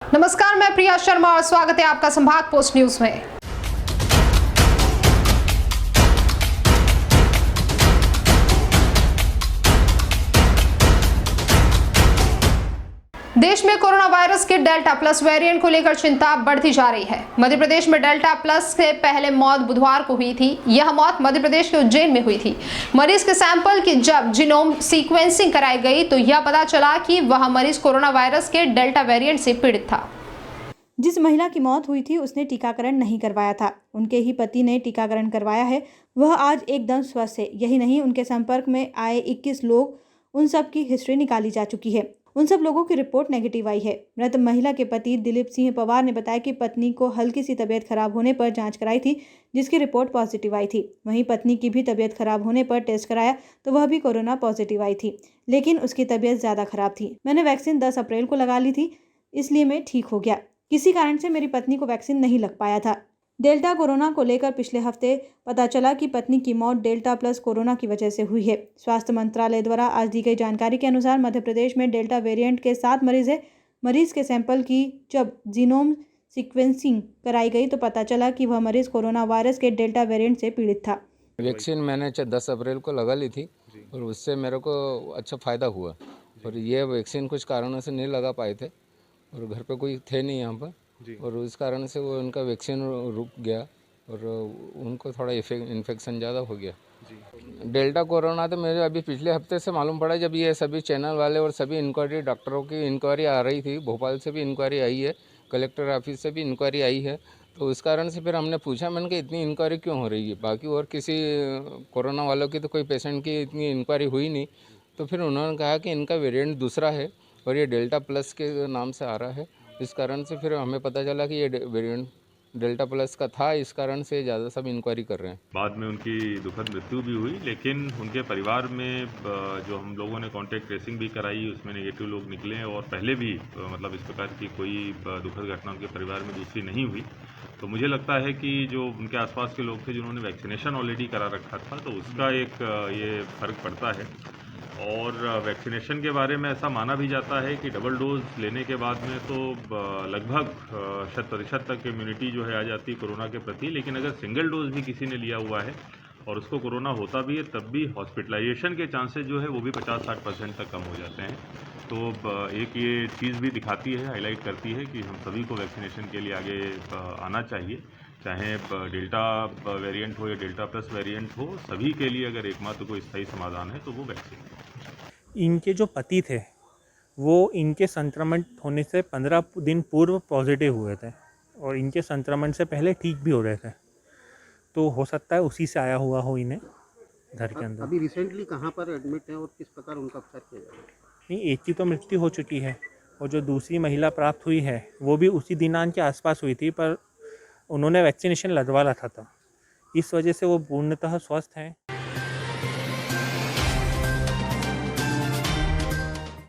नमस्कार, मैं प्रिया शर्मा और स्वागत है आपका संभाग पोस्ट न्यूज में। देश में कोरोना वायरस के डेल्टा प्लस वेरिएंट को लेकर चिंता बढ़ती जा रही है। मध्य प्रदेश में डेल्टा प्लस से पहले मौत बुधवार को हुई थी। यह मौत मध्य प्रदेश के उज्जैन में हुई थी। मरीज के सैंपल की जब जीनोम सीक्वेंसिंग कराई गई तो यह पता चला कि वह मरीज कोरोना वायरस के डेल्टा वेरिएंट से पीड़ित था। जिस महिला की मौत हुई थी उसने टीकाकरण नहीं करवाया था। उनके ही पति ने टीकाकरण करवाया है। वह आज एकदम स्वस्थ है। यही नहीं, उनके संपर्क में आए 21 लोग, उन सब की हिस्ट्री निकाली जा चुकी है। उन सब लोगों की रिपोर्ट नेगेटिव आई है। मृत महिला के पति दिलीप सिंह पवार ने बताया कि पत्नी को हल्की सी तबीयत खराब होने पर जांच कराई थी, जिसकी रिपोर्ट पॉजिटिव आई थी। वहीं पत्नी की भी तबीयत खराब होने पर टेस्ट कराया तो वह भी कोरोना पॉजिटिव आई थी, लेकिन उसकी तबीयत ज़्यादा खराब थी। मैंने वैक्सीन 10 अप्रैल को लगा ली थी, इसलिए मैं ठीक हो गया। किसी कारण से मेरी पत्नी को वैक्सीन नहीं लग पाया था। डेल्टा कोरोना को लेकर पिछले हफ्ते पता चला कि पत्नी की मौत डेल्टा प्लस कोरोना की वजह से हुई है। स्वास्थ्य मंत्रालय द्वारा आज दी गई जानकारी के अनुसार मध्य प्रदेश में डेल्टा वेरिएंट के 7 मरीज है। मरीज के सैंपल की जब जीनोम सीक्वेंसिंग कराई गई तो पता चला कि वह मरीज कोरोना वायरस के डेल्टा वेरिएंट से पीड़ित था। वैक्सीन मैंने 10 अप्रैल को लगा ली थी और उससे मेरे को अच्छा फ़ायदा हुआ। और ये वैक्सीन कुछ कारणों से नहीं लगा पाए थे और घर पे कोई थे नहीं यहाँ पर, और उस कारण से वो उनका वैक्सीन रुक गया और उनको थोड़ा इन्फेक्शन ज़्यादा हो गया। डेल्टा कोरोना तो मेरे अभी पिछले हफ्ते से मालूम पड़ा, जब ये सभी चैनल वाले और सभी इंक्वायरी, डॉक्टरों की इंक्वायरी आ रही थी। भोपाल से भी इंक्वायरी आई है, कलेक्टर ऑफिस से भी इंक्वायरी आई है। तो उस कारण से फिर हमने पूछा, मैंने कहा इतनी इंक्वायरी क्यों हो रही है, बाकी और किसी कोरोना वालों की तो कोई पेशेंट की इतनी इंक्वायरी हुई नहीं। तो फिर उन्होंने कहा कि इनका वेरिएंट दूसरा है और ये डेल्टा प्लस के नाम से आ रहा है। इस कारण से फिर हमें पता चला कि ये वेरिएंट डेल्टा प्लस का था, इस कारण से ज़्यादा सब इंक्वायरी कर रहे हैं। बाद में उनकी दुखद मृत्यु भी हुई, लेकिन उनके परिवार में जो हम लोगों ने कॉन्टैक्ट ट्रेसिंग भी कराई, उसमें नेगेटिव लोग निकले और पहले भी मतलब इस प्रकार की कोई दुखद घटना उनके परिवार में दूसरी नहीं हुई। तो मुझे लगता है कि जो उनके आसपास के लोग थे जिन्होंने वैक्सीनेशन ऑलरेडी करा रखा था, तो उसका एक ये फ़र्क पड़ता है। और वैक्सीनेशन के बारे में ऐसा माना भी जाता है कि डबल डोज लेने के बाद में तो लगभग 100% तक इम्यूनिटी जो है आ जाती है कोरोना के प्रति। लेकिन अगर सिंगल डोज भी किसी ने लिया हुआ है और उसको कोरोना होता भी है, तब भी हॉस्पिटलाइजेशन के चांसेस जो है वो भी 50-60% तक कम हो जाते हैं। तो एक ये चीज़ भी दिखाती है, हाईलाइट करती है कि हम सभी को वैक्सीनेशन के लिए आगे आना चाहिए, चाहे डेल्टा वेरिएंट हो या डेल्टा प्लस वेरिएंट हो। सभी के लिए अगर एकमात्र कोई स्थायी समाधान है तो वो वैक्सीन है। इनके जो पति थे वो इनके संक्रमण होने से 15 दिन पूर्व पॉजिटिव हुए थे और इनके संक्रमण से पहले ठीक भी हो रहे थे। तो हो सकता है उसी से आया हुआ हो इन्हें घर के अंदर। अभी रिसेंटली कहाँ पर एडमिट है और किस प्रकार उनका उपचार किया जा रहा है? नहीं, एक की तो मृत्यु हो चुकी है और जो दूसरी महिला प्राप्त हुई है वो भी उसी दिनांक के आसपास हुई थी, पर उन्होंने वैक्सीनेशन लगवा रखा था, इस वजह से वो पूर्णतः स्वस्थ हैं।